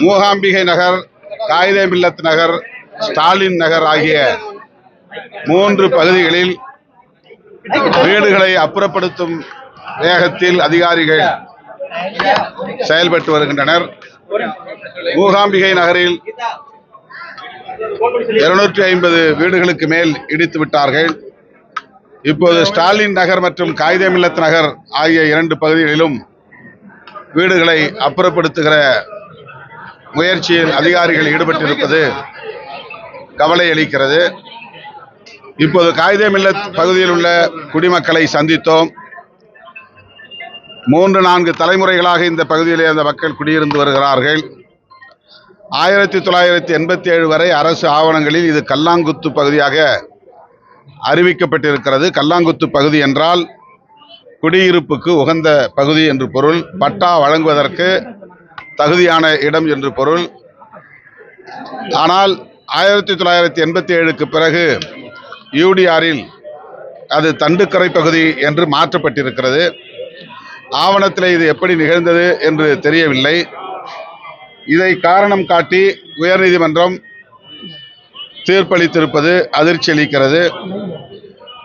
மூகாம்பிகை நகர், காயிதே மில்லத் நகர், ஸ்டாலின் நகர் ஆகிய 3 பகுதிகளில் வீடுகளை அப்புறப்படுத்தும் வேகத்தில் அதிகாரிகள் செயல்பட்டு வருகின்றனர். மூகாம்பிகை நகரில் 250 வீடுகளுக்கு மேல் இடித்து விட்டார்கள். இப்போது ஸ்டாலின் நகர் மற்றும் காயிதே மில்லத் நகர் ஆகிய 2 பகுதிகளிலும் வீடுகளை அப்புறப்படுத்துகிற முயற்சியில் அதிகாரிகள் ஈடுபட்டிருப்பது கவலை அளிக்கிறது. இப்போது காயிதே மில்லத் பகுதியில் உள்ள குடிமக்களை சந்தித்தோம். 3-4 தலைமுறைகளாக இந்த பகுதியிலே அந்த மக்கள் குடியிருந்து வருகிறார்கள். 1987 வரை அரசு ஆவணங்களில் இது கல்லாங்குத்து பகுதியாக அறிவிக்கப்பட்டிருக்கிறது. கல்லாங்குத்து பகுதி என்றால் குடியிருப்புக்கு உகந்த பகுதி என்று பொருள், பட்டா வழங்குவதற்கு தகுதியான இடம் என்று பொருள். ஆனால் 1987க்கு பிறகு யூடிஆரில் அது தண்டுக்கரை பகுதி என்று மாற்றப்பட்டிருக்கிறது. ஆவணத்தில் இது எப்படி நிகழ்ந்தது என்று தெரியவில்லை. இதை காரணம் காட்டி உயர்நீதிமன்றம் தீர்ப்பளித்திருப்பது அதிர்ச்சி அளிக்கிறது.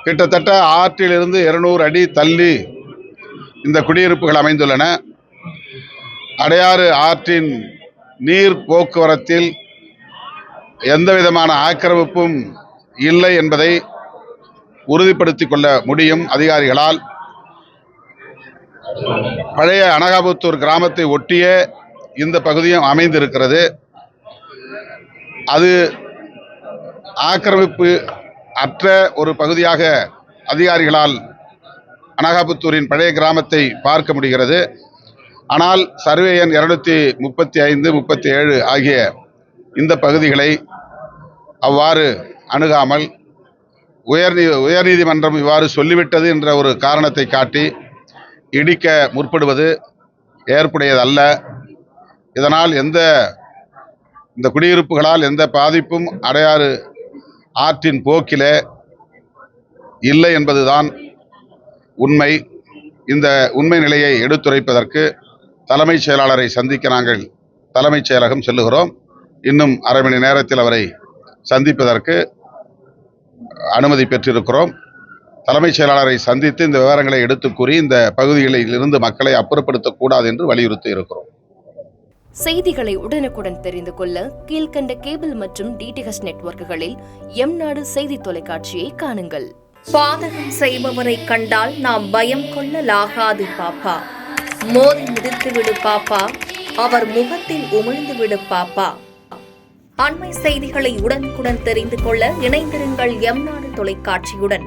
கிட்டத்தட்ட ஆற்றிலிருந்து 200 அடி தள்ளி இந்த குடியிருப்புகள் அமைந்துள்ளன. அடையாறு ஆற்றின் நீர் போக்குவரத்தில் எந்த விதமான ஆக்கிரமிப்பும் இல்லை என்பதை உறுதிப்படுத்திக் கொள்ள முடியும் அதிகாரிகளால். பழைய அனகாபுத்தூர் கிராமத்தை ஒட்டிய இந்த பகுதியும் அமைந்திருக்கிறது. அது ஆக்கிரமிப்பு அற்ற ஒரு பகுதியாக அதிகாரிகளால் அனகாபுத்தூரின் பழைய கிராமத்தை பார்க்க முடிகிறது. ஆனால் சர்வே எண் 235, 37 ஆகிய இந்த பகுதிகளை அவ்வாறு அணுகாமல் உயர்நீதிமன்றம் இவ்வாறு சொல்லிவிட்டது என்ற ஒரு காரணத்தை காட்டி இடிக்க முற்படுவது ஏற்புடையதல்ல. இதனால் இந்த குடியிருப்புகளால் எந்த பாதிப்பும் அடையாறு ஆற்றின் போக்கிலே இல்லை என்பதுதான் உண்மை. இந்த உண்மை நிலையை எடுத்துரைப்பதற்கு தலைமைச் செயலாளரை சந்திக்க நாங்கள் தலைமைச் செயலகம் செல்லுகிறோம். இன்னும் அரை மணி நேரத்தில் அவரை சந்திப்பதற்கு அனுமதி பெற்றிருக்கிறோம். தலைமைச் செயலாளரை சந்தித்து இந்த விவரங்களை எடுத்து கூறி இந்த பகுதிகளில் இருந்து மக்களை அப்புறப்படுத்தக்கூடாது என்று வலியுறுத்தி இருக்கிறோம். செய்திகளை உடனுக்குடன் தெரிந்து கொள்ள கீழ்கண்ட கேபிள் மற்றும் டிடிஎச் நெட்வொர்க்குகளில் எம்நாடு செய்தி தொலைக்காட்சியை காணுங்கள். பாதகம் செய்பவரை கண்டால் நாம் பயம் கொள்ளலாகாது பாப்பா. மோதி மிதித்து விடு பாப்பா, அவர் முகத்தில் உமிழ்ந்து விடு பாப்பா. அண்மை செய்திகளை உடனுக்குடன் தெரிந்து கொள்ள இணைந்திருங்கள் எம்நாடு தொலைக்காட்சியுடன்.